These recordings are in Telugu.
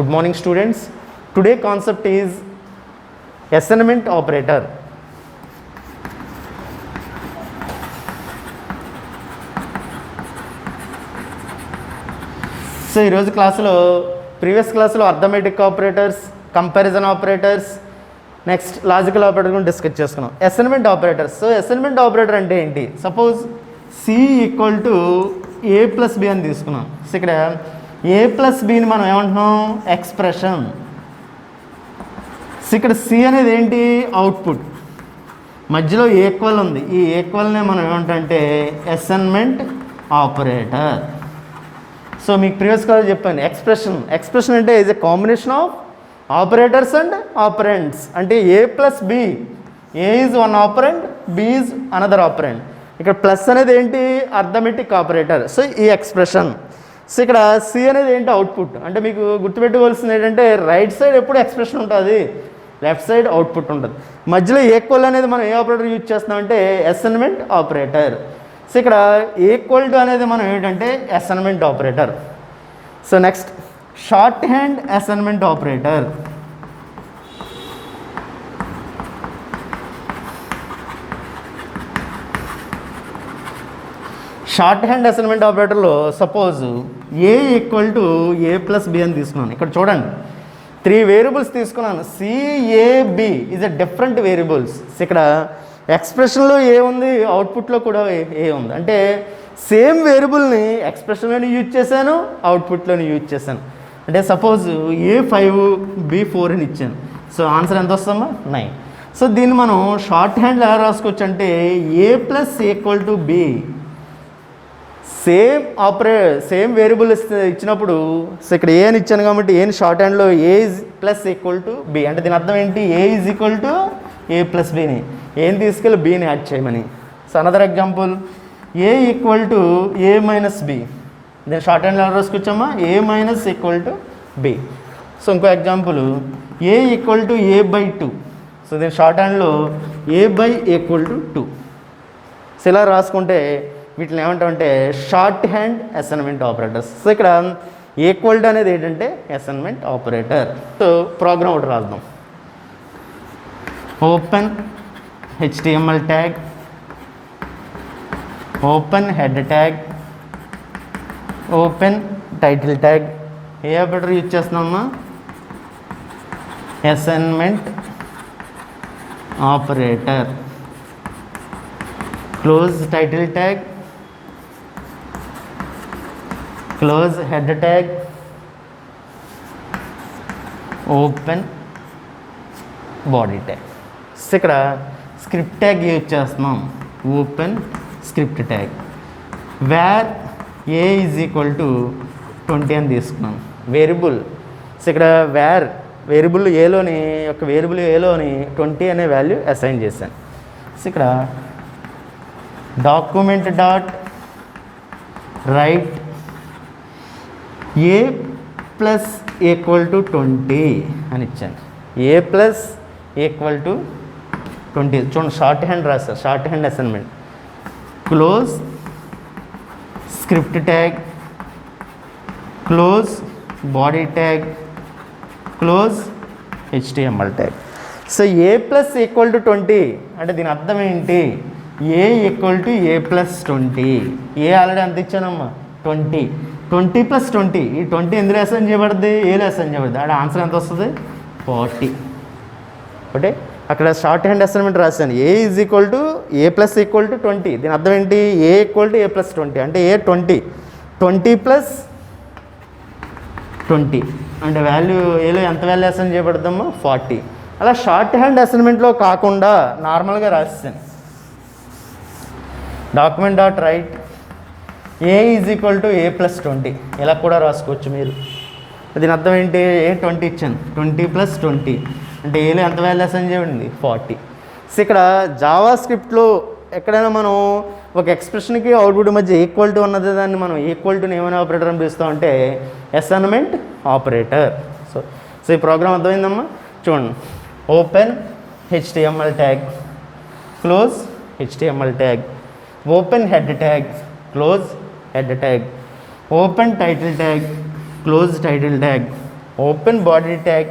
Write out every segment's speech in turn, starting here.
Good morning students. Today concept is assignment operator. So ఈరోజు క్లాసులో ప్రీవియస్ క్లాసులో arithmetic operators, comparison operators, next logical operator గురించి డిస్కస్ చేసుకున్నాం. Assignment operators. So assignment operator అంటే ఏంటి? Suppose C equal to A plus B అని తీసుకున్నాం. సో ఇక్కడ ఏ ప్లస్ బిని మనం ఏమంటున్నాం? ఎక్స్ప్రెషన్. సో ఇక్కడ సి అనేది ఏంటి? అవుట్పుట్. మధ్యలో ఈక్వల్ ఉంది. ఈ ఈక్వల్నే మనం ఏమంటే అసైన్మెంట్ ఆపరేటర్. సో మీకు ప్రీవియస్ క్లాస్ చెప్పాను ఎక్స్ప్రెషన్ అంటే is a combination of operators and operands. అంటే A plus B, A is one operand, B is another operand. ఇక్కడ ప్లస్ అనేది ఏంటి? Arithmetic operator. సో ఈ ఎక్స్ప్రెషన్. సో ఇక్కడ సి అనేది ఏంటి? అవుట్పుట్. అంటే మీకు గుర్తుపెట్టుకోవాల్సింది ఏంటంటే రైట్ సైడ్ ఎప్పుడు ఎక్స్ప్రెషన్ ఉంటుంది, లెఫ్ట్ సైడ్ అవుట్పుట్ ఉంటుంది. మధ్యలో ఈక్వల్ అనేది మనం ఏ ఆపరేటర్ యూజ్ చేస్తామంటే అసైన్మెంట్ ఆపరేటర్. సో ఇక్కడ ఈక్వల్ టు అనేది మనం ఏంటంటే assignment operator. So next short hand assignment operator. Short hand assignment ఆపరేటర్లో suppose A equal to A plus B అని తీసుకున్నాను. ఇక్కడ చూడండి 3 వేరియబుల్స్ తీసుకున్నాను. CAB is a different variables. ఇక్కడ ఎక్స్ప్రెషన్లో ఏ ఉంది, అవుట్పుట్లో కూడా ఏ ఉంది. అంటే సేమ్ వేరియబుల్ని ఎక్స్ప్రెషన్లోని యూజ్ చేశాను, అవుట్పుట్లోని యూజ్ చేశాను. అంటే సపోజ్ ఏ5 బి4 అని ఇచ్చాను. సో ఆన్సర్ ఎంత వస్తామా? 9. సో దీన్ని మనం షార్ట్ హ్యాండ్లో ఎలా రాసుకోవచ్చు అంటే A plus equal to B. Same variable ఇచ్చినప్పుడు సో ఇక్కడ ఏ అని ఇచ్చాను కాబట్టి ఏని షార్ట్ హ్యాండ్లో A is plus equal to B. అంటే దీని అర్థం ఏంటి? A is equal to A plus బిని ఏం తీసుకెళ్ళి బీని యాడ్ చేయమని. So another example A equal to A minus B. దీని షార్ట్ హ్యాండ్లో ఎలా రాసుకొచ్చామా? A minus equal to B. So ఇంకో example A equal to A by 2. So దీని షార్ట్ హ్యాండ్లో a by equal to 2. So ఇలా రాసుకుంటే వీటిని ఏమంటామంటే short hand assignment operators. So ఇక్కడ ఈక్వల్ టు అనేది ఏంటంటే అసైన్మెంట్ ఆపరేటర్. సో ప్రోగ్రామ్ ఒకటి రాద్దాం. Open HTML tag, open head tag, open title tag. ఏ ఆపరేటర్ యూజ్ చేస్తున్నామా? Assignment operator. Close title tag, close head tag, open body tag. So ఇక్కడ స్క్రిప్ట్ ట్యాగ్ యూజ్ చేస్తున్నాం. Open script tag. Where a is equal to 20 అని తీసుకున్నాం వేరియబుల్. సో ఇక్కడ వేరియబుల్ ఏలోని 20 అనే వాల్యూ అసైన్ చేశాను. సో ఇక్కడ document dot write a plus equal to 20 అని ఇచ్చాను. A plus equal to 20. చూడండి షార్ట్ హ్యాండ్ రాస్తారు, short hand assignment. Close script tag, close body tag, close HTML tag. So a plus equal to 20 అంటే దీని అర్థం ఏంటి? A equal to A plus 20. A already ఎంత ఇచ్చానమ్మా? 20. 20 ప్లస్ 20. ఈ 20 ఎందులో అసైన్ చేయబడుతుంది? ఏలో అసైన్ చేయబడుతుంది. అంటే ఆన్సర్ ఎంత వస్తుంది? 40. ఓకే, అక్కడ షార్ట్ హ్యాండ్ అసైన్మెంట్ రాశాను. A is equal to A plus equal to 20. దీని అర్థం ఏంటి? A equal to A plus 20 అంటే ఏ 20 ప్లస్ 20 అంటే వాల్యూ ఏలో ఎంత వాల్యూ అసైన్ చేయబడతామో 40. అలా షార్ట్ హ్యాండ్ అసైన్మెంట్లో కాకుండా నార్మల్గా రాశాను. Document dot write A is equal to A plus 20 ఇలా కూడా రాసుకోవచ్చు మీరు. దీని అర్థం ఏంటి? ఏ 20 ఇచ్చాను, 20 ప్లస్ 20 అంటే ఏలో ఎంత వాల్యూ అసైన్ చేయండి? 40. సో ఇక్కడ జావా స్క్రిప్ట్లో ఎక్కడైనా మనం ఒక ఎక్స్ప్రెషన్కి అవుట్పుట్ మధ్య ఈక్వల్ టు ఉన్నది, దాన్ని మనం ఈక్వల్ టుని ఏమైనా ఆపరేటర్ అని పిలుస్తామంటే అసైన్మెంట్ ఆపరేటర్. సో ఈ ప్రోగ్రామ్ అర్థమైందమ్మా? చూడండి. Open HTML tag, close HTML tag, open head tag, close head tag, open title tag, close title tag, open body tag,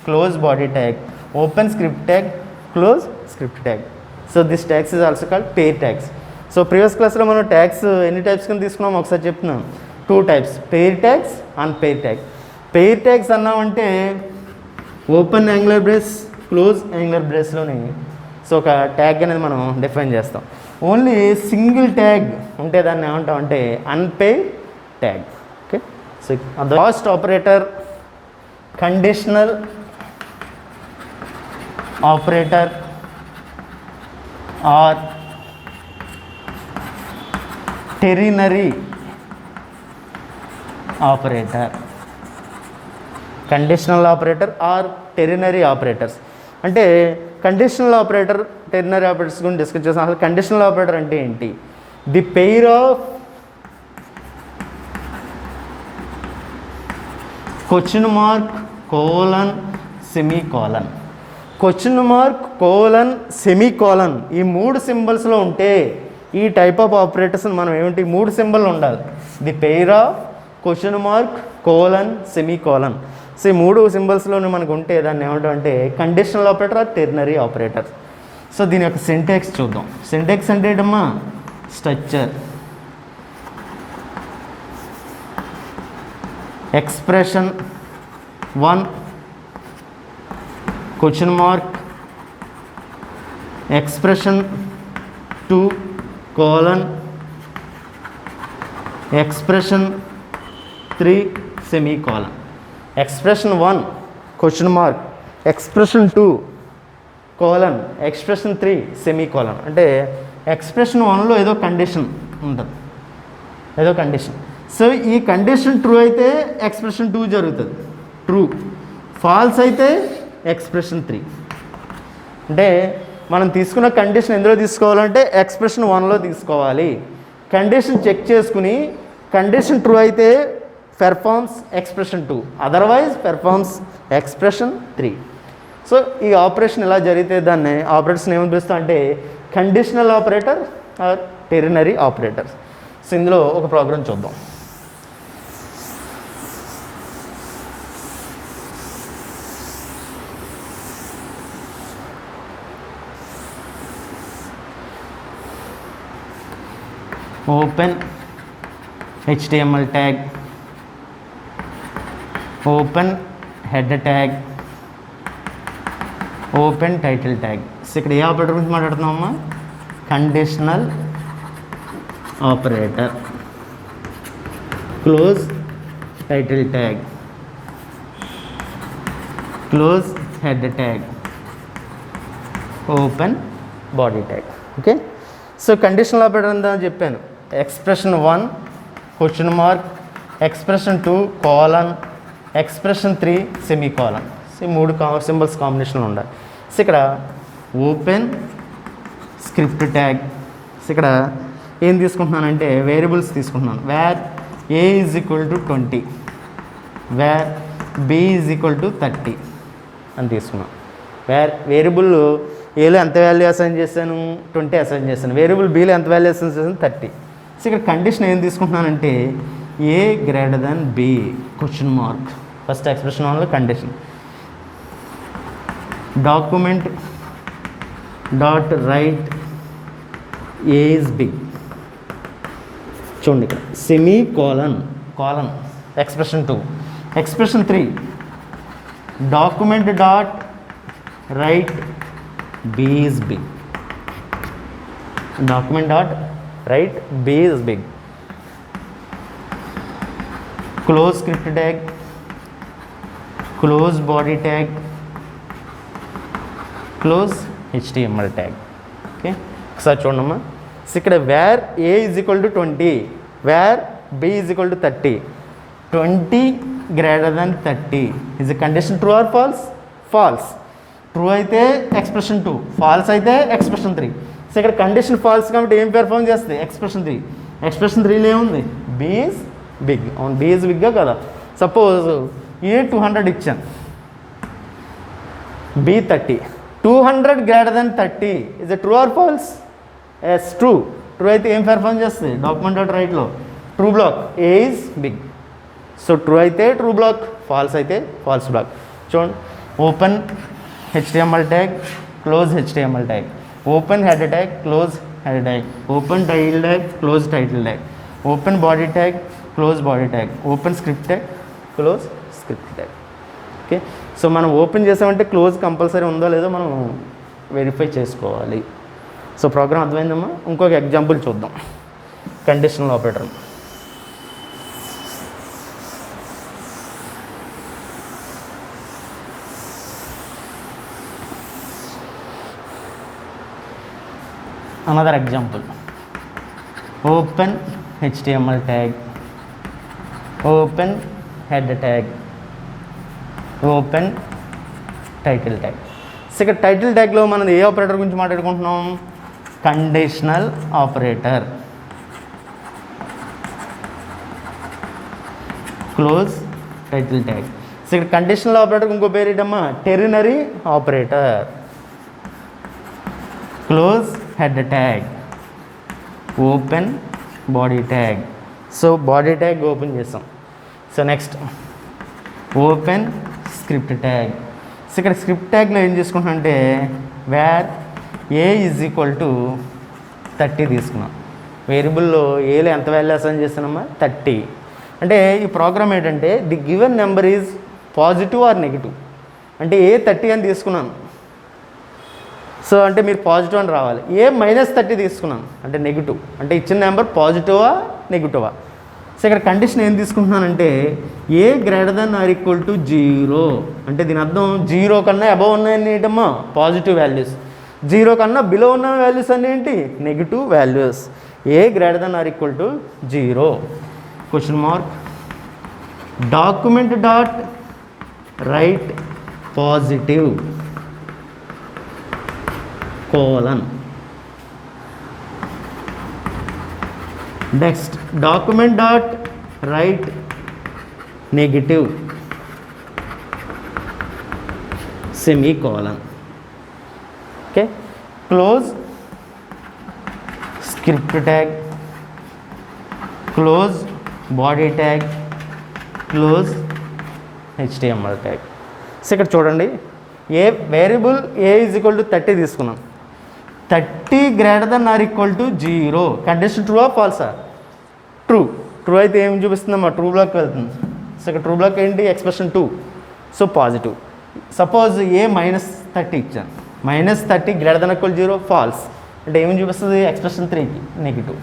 close body tag, open script tag, close script tag. So this tags is also called pair tags. So previous క్లాస్లో మనం ట్యాగ్స్ ఎన్ని టైప్స్ కింద తీసుకున్నాం ఒకసారి చెప్తున్నాం. 2 types, pair tags and pair tag. Pair tags అన్నామంటే open angular brace, close angular బ్రేస్లోని సో ఒక ట్యాగ్ అనేది మనం డిఫైన్ చేస్తాం. ఓన్లీ సింగిల్ ట్యాగ్ ఉంటే దాన్ని ఏమంటాం అంటే unpair tag. Okay, so first operator, conditional operator or ternary operator. Conditional operator or ternary operators అంటే కండిషనల్ ఆపరేటర్, టెరినరీ ఆపరేటర్స్ గురించి డిస్కస్ చేస్తాం. అసలు కండిషనల్ ఆపరేటర్ అంటే ఏంటి? The pair of question mark colon semicolon. Question mark colon semicolon ఈ 3 సింబల్స్లో ఉంటే ఈ టైప్ ఆఫ్ ఆపరేటర్స్ మనం ఏమిటి 3 సింబల్ ఉండాలి. The pair of question mark colon semicolon. So ఈ 3 సింబల్స్లోనే మనకు ఉంటే దాన్ని ఏమంటాం అంటే conditional operator or ternary operator. So దీని యొక్క సింటాక్స్ చూద్దాం. సింటాక్స్ అంటే ఏంటమ్మా? Structure, expression 1 question mark, expression 2 colon, expression 3 semicolon. Expression 1 question mark, expression 2 colon, expression 3 semicolon. అంటే ఎక్స్ప్రెషన్ 1లో ఏదో కండిషన్ ఉంటుంది, ఏదో కండిషన్. సో ఈ కండిషన్ ట్రూ అయితే ఎక్స్ప్రెషన్ 2 జరుగుతుంది, ట్రూ. ఫాల్స్ అయితే ఎక్స్ప్రెషన్ 3. అంటే మనం తీసుకున్న కండిషన్ ఎందులో తీసుకోవాలంటే ఎక్స్ప్రెషన్ 1లో తీసుకోవాలి. కండిషన్ చెక్ చేసుకుని కండిషన్ ట్రూ అయితే performs expression 2, otherwise performs expression 3. So ఈ ఆపరేషన్ ఇలా జరిగితే దాన్ని ఆపరేటర్స్ని ఏమని పిలుస్తాం అంటే conditional operator or ternary operator. So ఇందులో ఒక ప్రోగ్రామ్ చూద్దాం. Open HTML tag, open head tag, open title tag. So ఇక్కడ ఏ ఆపరేటర్ గురించి మాట్లాడుతున్నామమ్మా? Conditional operator. Close title tag, close head tag, open body tag. Okay, so conditional operator అంతా చెప్పాను. Expression 1 question mark, expression 2 colon, expression 3 semicolon. So 3 symbols combination ఉండాలి. సో ఇక్కడ ఓపెన్ స్క్రిప్ట్ ట్యాగ్. సో ఇక్కడ ఏం తీసుకుంటున్నానంటే వేరియబుల్స్ తీసుకుంటున్నాను. Where a is equal to 20, where b is equal to 30 అని తీసుకున్నాను. వేరియబుల్ ఏలో ఎంత వాల్యూ అసైన్ చేశాను? 20 అసైన్ చేశాను. వేరియబుల్ బీలో ఎంత వాల్యూ అసైన్ చేశాను? 30. సో ఇక్కడ కండిషన్ ఏం తీసుకుంటున్నానంటే a greater than b question mark. First expression 1లో condition. Document dot write a is big. చూడండి ఇక్కడ semicolon colon expression 2. Expression 3 document dot write b is big. Document dot write b is big. Close script tag, close body tag, close HTML tag. Okay, ఒకసారి చూడమ్మా. సో ఇక్కడ where a is equal to 20, where b is equal to 30. 20 greater than 30 is a condition true or false? False. True అయితే ఎక్స్ప్రెషన్ 2, ఫాల్స్ అయితే ఎక్స్ప్రెషన్ 3. సో ఇక్కడ కండిషన్ ఫాల్స్ కాబట్టి ఏం పెర్ఫార్మ్ చేస్తుంది? ఎక్స్ప్రెషన్ 3. ఎక్స్ప్రెషన్ 3లో ఏముంది? b is big. అవును, b ఈజ్ బిగ్గా కదా. సపోజ్ a 200 ఇచ్చాను, b 30. 200 greater than 30 is a true or false? Yes, true. True అయితే ఏం పెర్ఫార్మ్ చేస్తుంది? డాక్యుమెంట్ డాట్ రైట్లో ట్రూ బ్లాక్, a ఈజ్ బిగ్. సో ట్రూ అయితే ట్రూ బ్లాక్, ఫాల్స్ అయితే ఫాల్స్ బ్లాక్. చూడండి, open HTML tag, close HTML tag, open head tag, close head tag, open title tag, close title tag, open body tag, close body tag, open script tag, close script tag. Okay, so మనం ఓపెన్ చేసామంటే క్లోజ్ కంపల్సరీ ఉందో లేదో మనం వెరిఫై చేసుకోవాలి. సో ప్రోగ్రామ్ అర్థమైందమ్మా. ఇంకొక ఎగ్జాంపుల్ చూద్దాం. Conditional operator. Another example, open HTML tag, open head tag, open title tag. So ఇక్కడ టైటిల్ ట్యాగ్లో మనం ఏ ఆపరేటర్ గురించి మాట్లాడుకుంటున్నాం? Conditional operator. Close title tag. So ఇక్కడ కండిషనల్ ఆపరేటర్ ఇంకో పేరు ఏంటమ్మా? Ternary operator. Close head tag, open body tag. So body tag open చేస్తాం. So next open script tag. So ఇక్కడ స్క్రిప్ట్ ట్యాగ్లో ఏం చేసుకుంటున్నాం అంటే where a is equal to 30 తీసుకున్నాం. వేరియబుల్లో ఏలో ఎంత వాల్యూ అసైన్ చేస్తున్నామా? 30. అంటే ఈ ప్రోగ్రామ్ ఏంటంటే the given number is positive or negative. అంటే ఏ 30 అని తీసుకున్నాను, సో అంటే మీరు పాజిటివ్ అని రావాలి. ఏ -30 తీసుకున్నాను అంటే నెగిటివ్. అంటే ఇచ్చిన నెంబర్ పాజిటివా నెగిటివా? సో ఇక్కడ కండిషన్ ఏం తీసుకుంటున్నానంటే a greater than or equal to 0. అంటే దీని అర్థం 0 కన్నా అబవ్ ఉన్నాయని ఏంటమ్మా? Positive values. 0 కన్నా బిలో ఉన్న వాల్యూస్ అన్నీ ఏంటి? Negative values. A greater than or equal to 0. Question mark. Document dot write positive colon. Next document dot write negative semicolon. Okay, close script tag, close body tag, close HTML tag. So ఇక్కడ చూడండి, a variable a is equal to 30 తీసుకున్నాం. 30 greater than or equal to 0. Condition true ఆ ఫాల్సా? ట్రూ. ట్రూ అయితే ఏం చూపిస్తుందమ్మా? ట్రూ బ్లాక్ వెళ్తుంది. సో ఇక్కడ ట్రూ బ్లాక్ ఏంటి? ఎక్స్ప్రెషన్ 2. So positive. సపోజ్ ఏ -30 ఇచ్చాను. -30 గ్రేటర్ దెన్ ఈక్వల్ 0 ఫాల్స్. అంటే ఏమని చూపిస్తుంది? ఎక్స్ప్రెషన్ 3కి నెగిటివ్.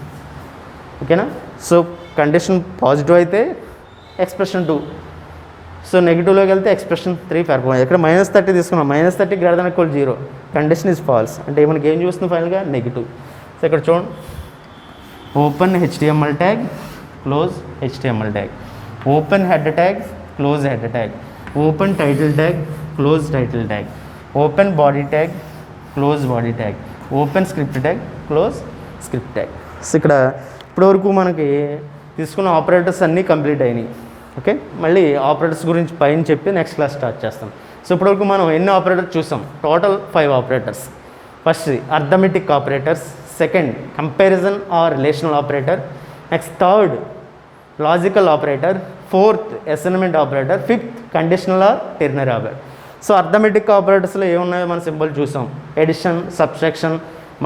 ఓకేనా? సో కండిషన్ పాజిటివ్ అయితే ఎక్స్ప్రెషన్ 2. సో నెగిటివ్లోకి వెళ్తే ఎక్స్ప్రెషన్ 3 పెర్ఫార్మ్. ఇక్కడ -30 తీసుకున్నాం. -30 greater then equal 0. Condition is false. అంటే మనకి ఏం చూస్తుంది ఫైనల్గా? నెగిటివ్. సో ఇక్కడ చూడండి, open HTML tag, close HTML tag, open head tag, close head tag, open title tag, close title tag, open body tag, close body tag, open script tag, close script tag. So ఇక్కడ ఇప్పటివరకు మనకి తీసుకున్న ఆపరేటర్స్ అన్నీ కంప్లీట్ అయినాయి. ఓకే, మళ్ళీ ఆపరేటర్స్ గురించి పైన చెప్పి నెక్స్ట్ క్లాస్ స్టార్ట్ చేస్తాం. సో ఇప్పటివరకు మనం ఎన్ని ఆపరేటర్స్ చూసాం? Total 5 operators. First arithmetic operators, second comparison or relational operator, next third logical operator, fourth assignment operator, fifth conditional or ternary operator. So arithmetic ఆపరేటర్స్లో ఏమున్నాయో మన సింబల్ చూసాం. Addition, subtraction,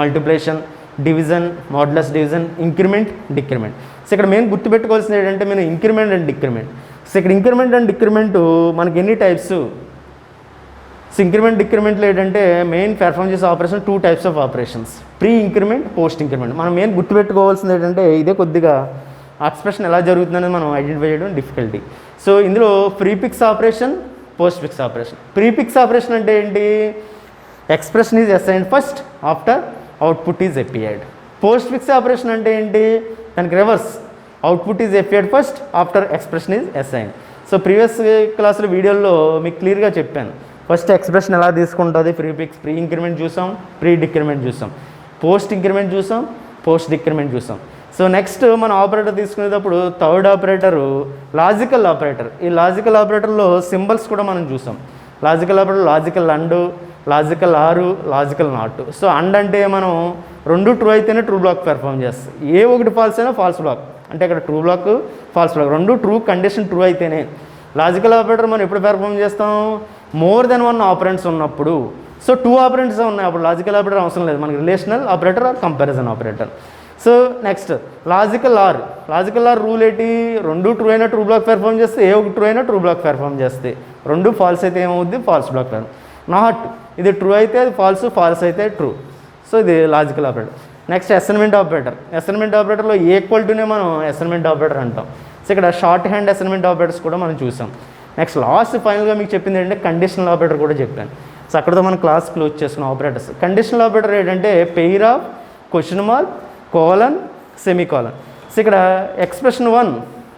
multiplication, division, modulus division, increment, decrement. So ఇక్కడ మెయిన్ గుర్తుపెట్టుకోవాల్సింది ఏంటంటే మేము ఇంక్రిమెంట్ అండ్ డిక్రిమెంట్. సో ఇక్కడ ఇంక్రిమెంట్ అండ్ డిక్రిమెంట్ మనకి ఎన్ని టైప్స్? సో ఇంక్రిమెంట్ డిక్రిమెంట్లో ఏంటంటే మెయిన్ పెర్ఫార్మ్ చేసే operation 2 types of operations, pre increment, post increment. మనం మెయిన్ గుర్తుపెట్టుకోవాల్సింది ఏంటంటే ఇదే కొద్దిగా ఎక్స్ప్రెషన్ ఎలా జరుగుతుందనేది మనం ఐడెంటిఫై చేయడం డిఫికల్టీ. సో ఇందులో prefix operation, post fix operation. Prefix operation అంటే ఏంటి? Expression is assigned first after output is appeared. Post fix operation అంటే ఏంటి? దానికి reverse, output is appeared first after expression is assigned. So previous క్లాసులో వీడియోలో మీకు క్లియర్గా చెప్పాను. ఫస్ట్ ఎక్స్ప్రెషన్ ఎలా తీసుకుంటుంది? ప్రీఫిక్స్, ప్రీ ఇంక్రిమెంట్ చూసాం, ప్రీ డిక్రిమెంట్ చూసాం, పోస్ట్ ఇంక్రిమెంట్ చూసాం, పోస్ట్ డిక్రిమెంట్ చూసాం. సో నెక్స్ట్ మనం ఆపరేటర్ తీసుకునేటప్పుడు థర్డ్ ఆపరేటరు లాజికల్ ఆపరేటర్. ఈ లాజికల్ ఆపరేటర్లో సింబల్స్ కూడా మనం చూసాం. Logical operator logical and, logical ఆరు, లాజికల్ నాట్. సో అండ్ అంటే మనం 2 ట్రూ అయితేనే ట్రూ బ్లాక్ పెర్ఫామ్ చేస్తాం. ఏ ఒకటి ఫాల్స్ అయినా ఫాల్స్ బ్లాక్. అంటే ఇక్కడ ట్రూ బ్లాక్ ఫాల్స్ బ్లాక్ రెండు ట్రూ కండిషన్ ట్రూ అయితేనే. లాజికల్ ఆపరేటర్ మనం ఎప్పుడు పెర్ఫామ్ చేస్తాం, మోర్ దెన్ వన్ ఆపరెంట్స్ ఉన్నప్పుడు. సో 2 ఆపరెంట్స్ ఉన్నాయి అప్పుడు లాజికల్ ఆపరేటర్ అవసరం లేదు మనకి, relational operator or comparison operator. So next logical or rule ఏంటి, రెండు ట్రూ అయినా ట్రూ బ్లాక్ పెర్ఫామ్ చేస్తే, ఏ ఒక ట్రూ అయినా ట్రూ బ్లాక్ పెర్ఫామ్ చేస్తే, రెండు ఫాల్స్ అయితే ఏమవుద్ది ఫాల్స్ బ్లాక్ పెర్ఫామ్. నాట్ ఇది ట్రూ అయితే అది ఫాల్స్ అయితే ట్రూ. సో ఇది లాజికల్ ఆపరేటర్. నెక్స్ట్ అసైన్మెంట్ ఆపరేటర్లో ఈక్వల్టీనే మనం అసైన్మెంట్ ఆపరేటర్ అంటాం. సో ఇక్కడ షార్ట్ హ్యాండ్ అసైన్మెంట్ ఆపరేటర్స్ కూడా మనం చూసాం. నెక్స్ట్ లాస్ట్ ఫైనల్గా మీకు చెప్పింది ఏంటంటే కండిషనల్ ఆపరేటర్ కూడా చెప్పాను. సో అక్కడతో మనం క్లాస్ క్లోజ్ చేసుకున్న ఆపరేటర్స్. కండిషనల్ ఆపరేటర్ ఏంటంటే pair of question mark colon semicolon. So ఇక్కడ expression 1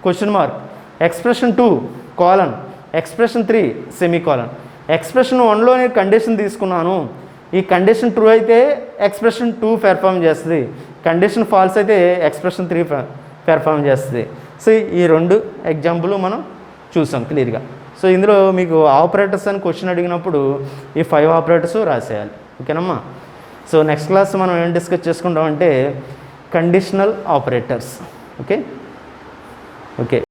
question mark, expression 2 colon, expression 3 semicolon. Expression 1లో నేను కండిషన్ తీసుకున్నాను, ఈ కండిషన్ ట్రూ అయితే ఎక్స్ప్రెషన్ 2 పెర్ఫామ్ చేస్తుంది, కండిషన్ ఫాల్స్ అయితే ఎక్స్ప్రెషన్ 3 పెర్ఫామ్ చేస్తుంది. సో ఈ రెండు ఎగ్జాంపుల్ మనం చూసాం క్లియర్గా. సో ఇందులో మీకు ఆపరేటర్స్ అని క్వశ్చన్ అడిగినప్పుడు ఈ 5 ఆపరేటర్స్ రాసేయాలి. ఓకేనమ్మా. సో నెక్స్ట్ క్లాస్ మనం ఏం డిస్కస్ చేసుకుంటామంటే కండిషనల్ ఆపరేటర్స్. ఓకే.